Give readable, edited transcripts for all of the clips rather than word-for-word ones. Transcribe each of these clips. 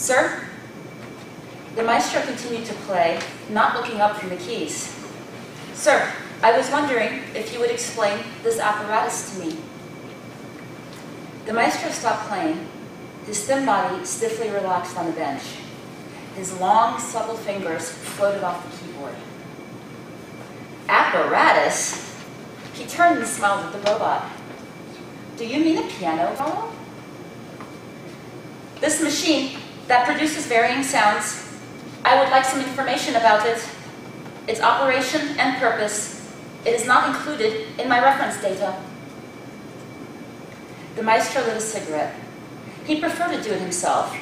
Sir? The maestro continued to play, not looking up from the keys. Sir, I was wondering if you would explain this apparatus to me. The maestro stopped playing, his thin body stiffly relaxed on the bench. His long, supple fingers floated off the keyboard. Apparatus? He turned and smiled at the robot. Do you mean a piano, Rollo? This machine that produces varying sounds, I would like some information about it, its operation and purpose. It is not included in my reference data. The maestro lit a cigarette. He preferred to do it himself.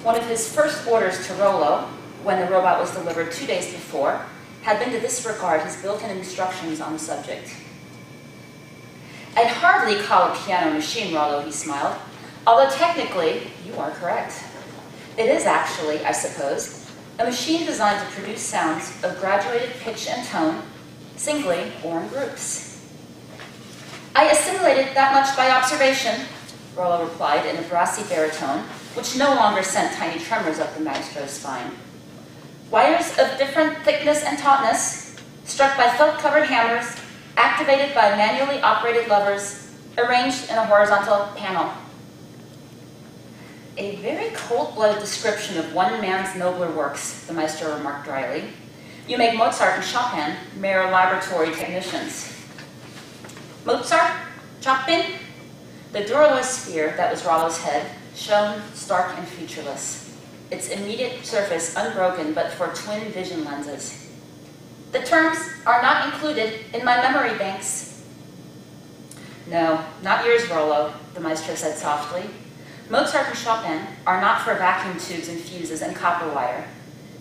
One of his first orders to Rollo, when the robot was delivered 2 days before, had been to disregard his built-in instructions on the subject. I'd hardly call a piano machine, Rollo, he smiled, although technically, you are correct. It is actually, I suppose, a machine designed to produce sounds of graduated pitch and tone, singly or in groups. I assimilated that much by observation, Rollo replied in a brassy baritone, which no longer sent tiny tremors up the maestro's spine. Wires of different thickness and tautness, struck by felt-covered hammers, activated by manually operated levers, arranged in a horizontal panel. A very cold-blooded description of one man's nobler works, the maestro remarked dryly. You make Mozart and Chopin mere laboratory technicians. Mozart? Chopin? The duralloy sphere that was Rollo's head shone stark and featureless, its immediate surface unbroken but for twin vision lenses. The terms are not included in my memory banks. No, not yours, Rollo, the maestro said softly. Mozart and Chopin are not for vacuum tubes and fuses and copper wire.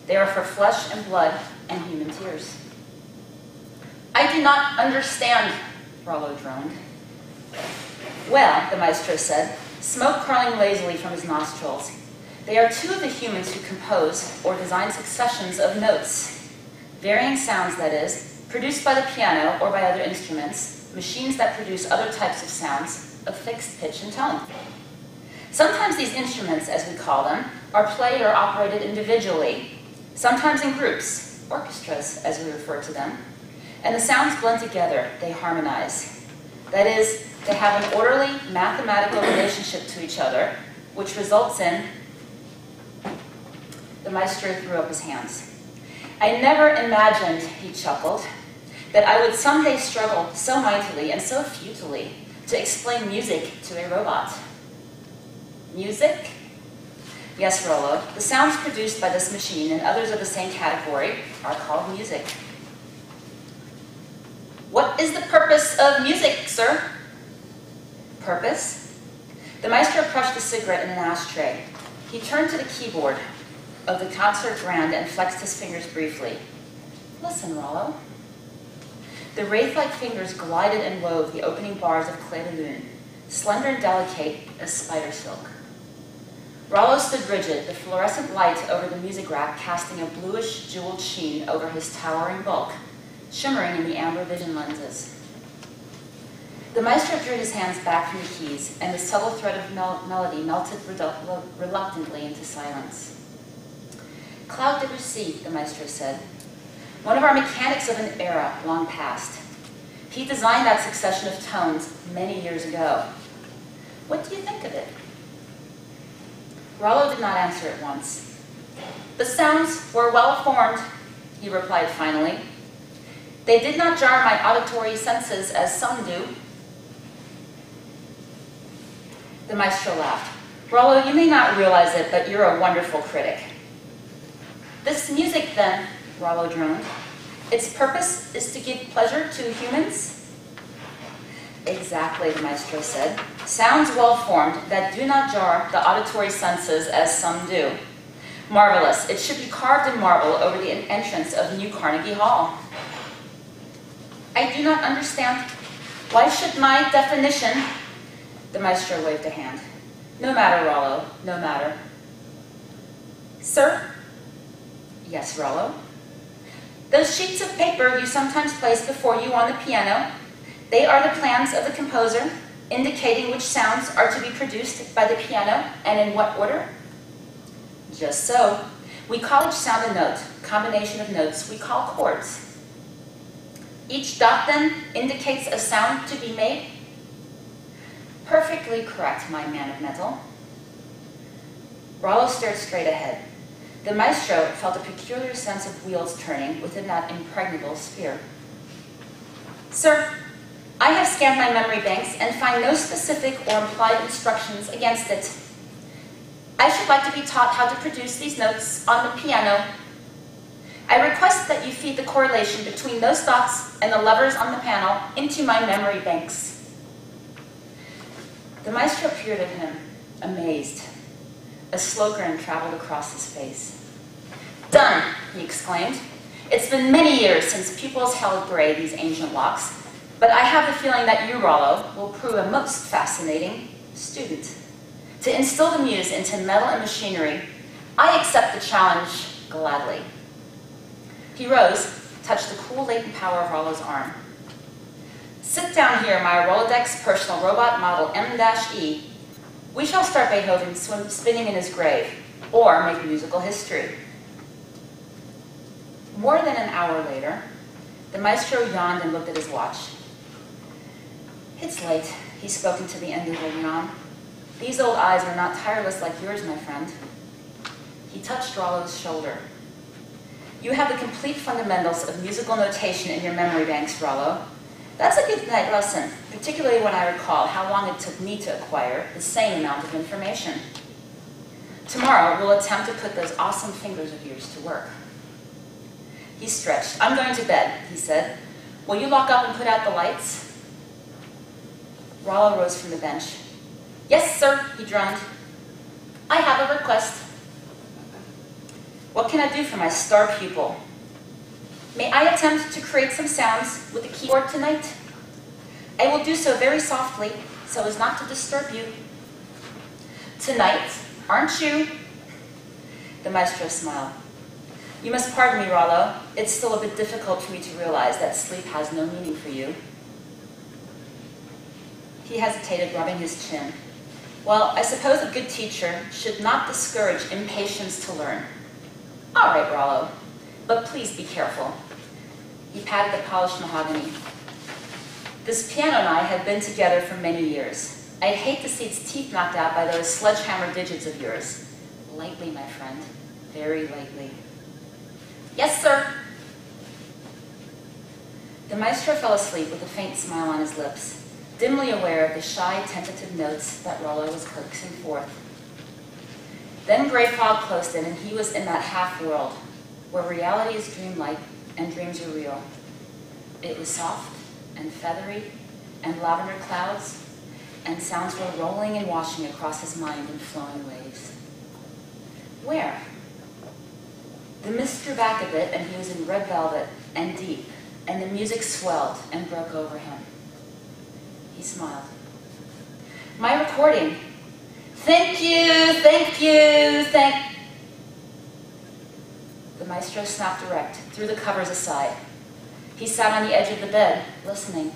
They are for flesh and blood and human tears. I do not understand, Rollo droned. Well, the maestro said, smoke curling lazily from his nostrils. They are two of the humans who compose or design successions of notes. Varying sounds, that is, produced by the piano or by other instruments, machines that produce other types of sounds of fixed pitch and tone. Sometimes these instruments, as we call them, are played or operated individually, sometimes in groups, orchestras, as we refer to them, and the sounds blend together, they harmonize. That is, they have an orderly mathematical relationship to each other, which results in... The maestro threw up his hands. I never imagined, he chuckled, that I would someday struggle so mightily and so futilely to explain music to a robot. Music? Yes, Rollo, the sounds produced by this machine and others of the same category are called music. What is the purpose of music, sir? Purpose? The maestro crushed a cigarette in an ashtray. He turned to the keyboard of the concert grand and flexed his fingers briefly. Listen, Rollo. The wraith-like fingers glided and wove the opening bars of Clé de Lune, slender and delicate as spider silk. Rollo stood rigid, the fluorescent light over the music rack casting a bluish, jeweled sheen over his towering bulk, shimmering in the amber vision lenses. The maestro drew his hands back from the keys, and the subtle thread of melody melted reluctantly into silence. Claude Debussy, the maestro said, one of our mechanics of an era long past. He designed that succession of tones many years ago. What do you think of it? Rollo did not answer at once. The sounds were well formed, he replied finally. They did not jar my auditory senses as some do. The maestro laughed. Rollo, you may not realize it, but you're a wonderful critic. This music, then, Rollo droned, its purpose is to give pleasure to humans? Exactly, the maestro said. Sounds well-formed that do not jar the auditory senses as some do. Marvelous. It should be carved in marble over the entrance of New Carnegie Hall. I do not understand. Why should my definition... The maestro waved a hand. No matter, Rollo, no matter. Sir? Yes, Rollo? Those sheets of paper you sometimes place before you on the piano, they are the plans of the composer, indicating which sounds are to be produced by the piano and in what order? Just so. We call each sound a note, combination of notes we call chords. Each dot then indicates a sound to be made. Perfectly correct, my man of metal. Rollo stared straight ahead. The maestro felt a peculiar sense of wheels turning within that impregnable sphere. Sir, I have scanned my memory banks and find no specific or implied instructions against it. I should like to be taught how to produce these notes on the piano. I request that you feed the correlation between those dots and the levers on the panel into my memory banks. The maestro peered at him, amazed. A slow grin traveled across his face. Done, he exclaimed. It's been many years since pupils held gray these ancient locks, but I have the feeling that you, Rollo, will prove a most fascinating student. To instill the muse into metal and machinery, I accept the challenge gladly. He rose, touched the cool latent power of Rollo's arm. Sit down here, my Rolodex personal robot model M-E. We shall start Beethoven spinning in his grave, or make musical history. More than an hour later, the maestro yawned and looked at his watch. It's late, he spoke into the end of a yawn. These old eyes are not tireless like yours, my friend. He touched Rollo's shoulder. You have the complete fundamentals of musical notation in your memory banks, Rollo. That's a good night lesson, particularly when I recall how long it took me to acquire the same amount of information. Tomorrow, we'll attempt to put those awesome fingers of yours to work. He stretched. I'm going to bed, he said. Will you lock up and put out the lights? Rollo rose from the bench. Yes, sir, he droned. I have a request. What can I do for my star pupil? May I attempt to create some sounds with the keyboard tonight? I will do so very softly, so as not to disturb you. Tonight, aren't you? The maestro smiled. You must pardon me, Rollo. It's still a bit difficult for me to realize that sleep has no meaning for you. He hesitated, rubbing his chin. Well, I suppose a good teacher should not discourage impatience to learn. All right, Rollo, but please be careful. He patted the polished mahogany. This piano and I have been together for many years. I'd hate to see its teeth knocked out by those sledgehammer digits of yours. Lightly, my friend, very lightly. Yes, sir. The maestro fell asleep with a faint smile on his lips, dimly aware of the shy, tentative notes that Rollo was coaxing forth. Then gray fog closed in, and he was in that half-world, where reality is dreamlike and dreams are real. It was soft and feathery and lavender clouds, and sounds were rolling and washing across his mind in flowing waves. Where? The mist drew back a bit, and he was in red velvet and deep, and the music swelled and broke over him. He smiled. My recording. Thank you, thank you, thank... The maestro snapped erect, threw the covers aside. He sat on the edge of the bed, listening.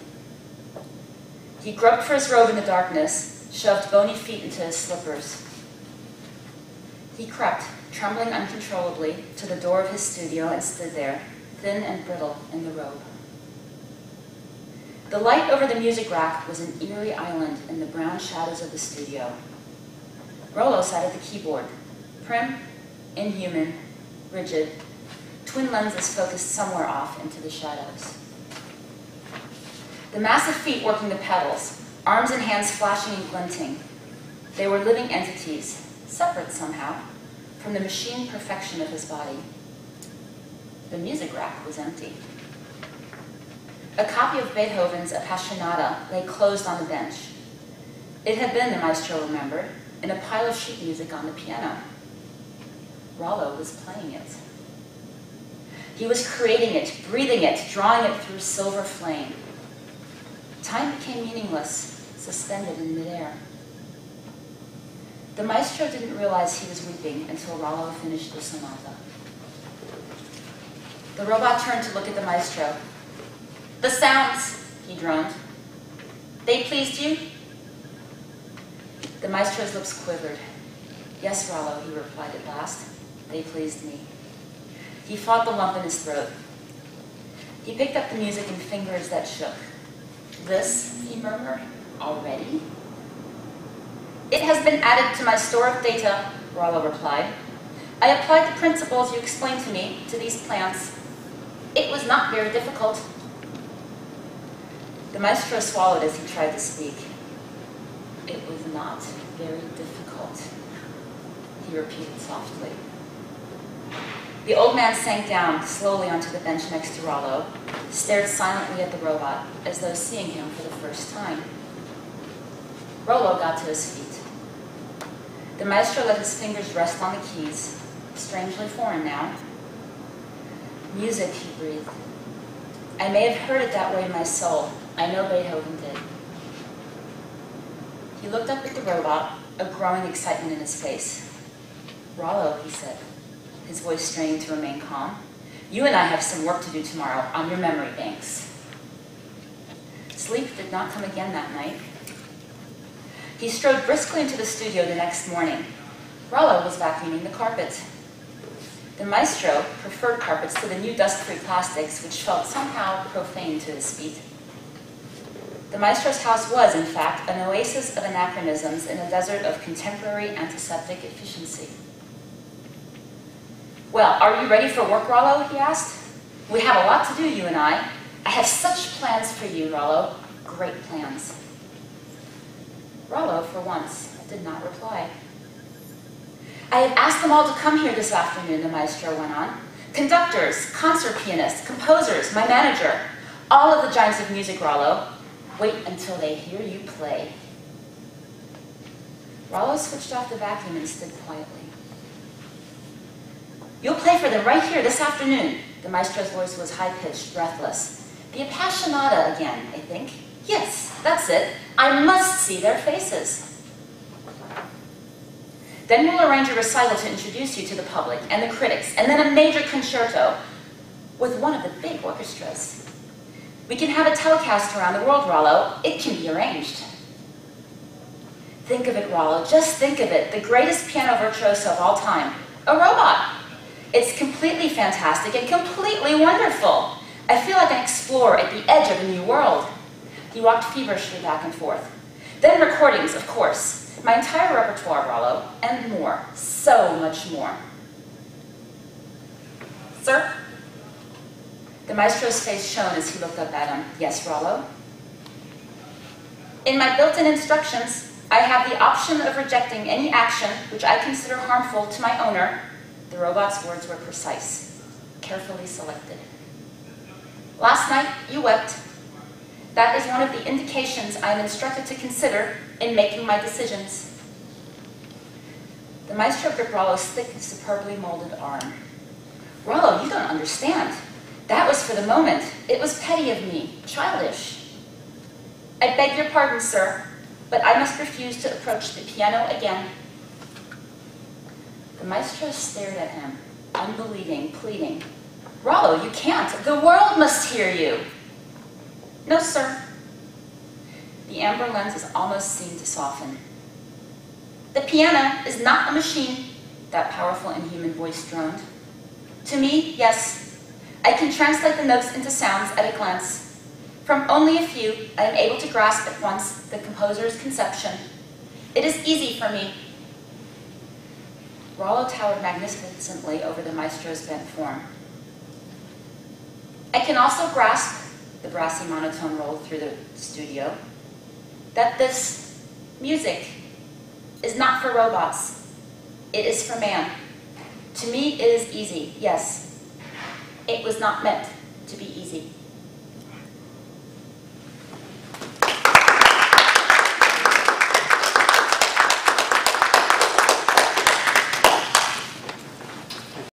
He groped for his robe in the darkness, shoved bony feet into his slippers. He crept, trembling uncontrollably, to the door of his studio and stood there, thin and brittle in the robe. The light over the music rack was an eerie island in the brown shadows of the studio. Rollo sat at the keyboard, prim, inhuman, rigid, twin lenses focused somewhere off into the shadows. The massive feet working the pedals, arms and hands flashing and glinting. They were living entities, separate somehow, from the machine perfection of his body. The music rack was empty. A copy of Beethoven's Appassionata lay closed on the bench. It had been, the maestro remembered, in a pile of sheet music on the piano. Rollo was playing it. He was creating it, breathing it, drawing it through silver flame. Time became meaningless, suspended in midair. The maestro didn't realize he was weeping until Rollo finished the sonata. The robot turned to look at the maestro. The sounds, he droned. They pleased you? The maestro's lips quivered. Yes, Rollo, he replied at last. They pleased me. He fought the lump in his throat. He picked up the music in fingers that shook. This, he murmured, already? It has been added to my store of data, Rollo replied. I applied the principles you explained to me to these plants. It was not very difficult. The maestro swallowed as he tried to speak. It was not very difficult, he repeated softly. The old man sank down slowly onto the bench next to Rollo, stared silently at the robot, as though seeing him for the first time. Rollo got to his feet. The maestro let his fingers rest on the keys, strangely foreign now. Music, he breathed. I may have heard it that way in my soul. I know Beethoven did. He looked up at the robot, a growing excitement in his face. Rollo, he said, his voice straining to remain calm, you and I have some work to do tomorrow on your memory banks. Sleep did not come again that night. He strode briskly into the studio the next morning. Rollo was vacuuming the carpet. The maestro preferred carpets to the new dust-free plastics, which felt somehow profane to his feet. The maestro's house was, in fact, an oasis of anachronisms in a desert of contemporary antiseptic efficiency. Well, are you ready for work, Rollo? He asked. We have a lot to do, you and I. I have such plans for you, Rollo. Great plans. Rollo, for once, did not reply. I have asked them all to come here this afternoon, the maestro went on. Conductors, concert pianists, composers, my manager, all of the giants of music, Rollo. Wait until they hear you play. Rollo switched off the vacuum and stood quietly. You'll play for them right here this afternoon. The maestro's voice was high-pitched, breathless. The Appassionata again, I think. Yes, that's it. I must see their faces. Then we'll arrange a recital to introduce you to the public and the critics, and then a major concerto with one of the big orchestras. We can have a telecast around the world, Rollo. It can be arranged. Think of it, Rollo. Just think of it. The greatest piano virtuoso of all time. A robot. It's completely fantastic and completely wonderful. I feel like an explorer at the edge of a new world. He walked feverishly back and forth. Then recordings, of course. My entire repertoire, Rollo, and more. So much more. Sir? The maestro's face shone as he looked up at him. Yes, Rollo? In my built-in instructions, I have the option of rejecting any action which I consider harmful to my owner. The robot's words were precise, carefully selected. Last night, you wept. That is one of the indications I am instructed to consider in making my decisions. The maestro gripped Rollo's thick, superbly molded arm. Rollo, you don't understand. That was for the moment. It was petty of me, childish. I beg your pardon, sir, but I must refuse to approach the piano again. The maestro stared at him, unbelieving, pleading. Rollo, you can't. The world must hear you. No, sir. The amber lenses almost seemed to soften. The piano is not a machine, that powerful inhuman voice droned. To me, yes, I can translate the notes into sounds at a glance. From only a few, I am able to grasp at once the composer's conception. It is easy for me. Rollo towered magnificently over the maestro's bent form. I can also grasp, the brassy monotone rolled through the studio, that this music is not for robots. It is for man. To me, it is easy, yes. It was not meant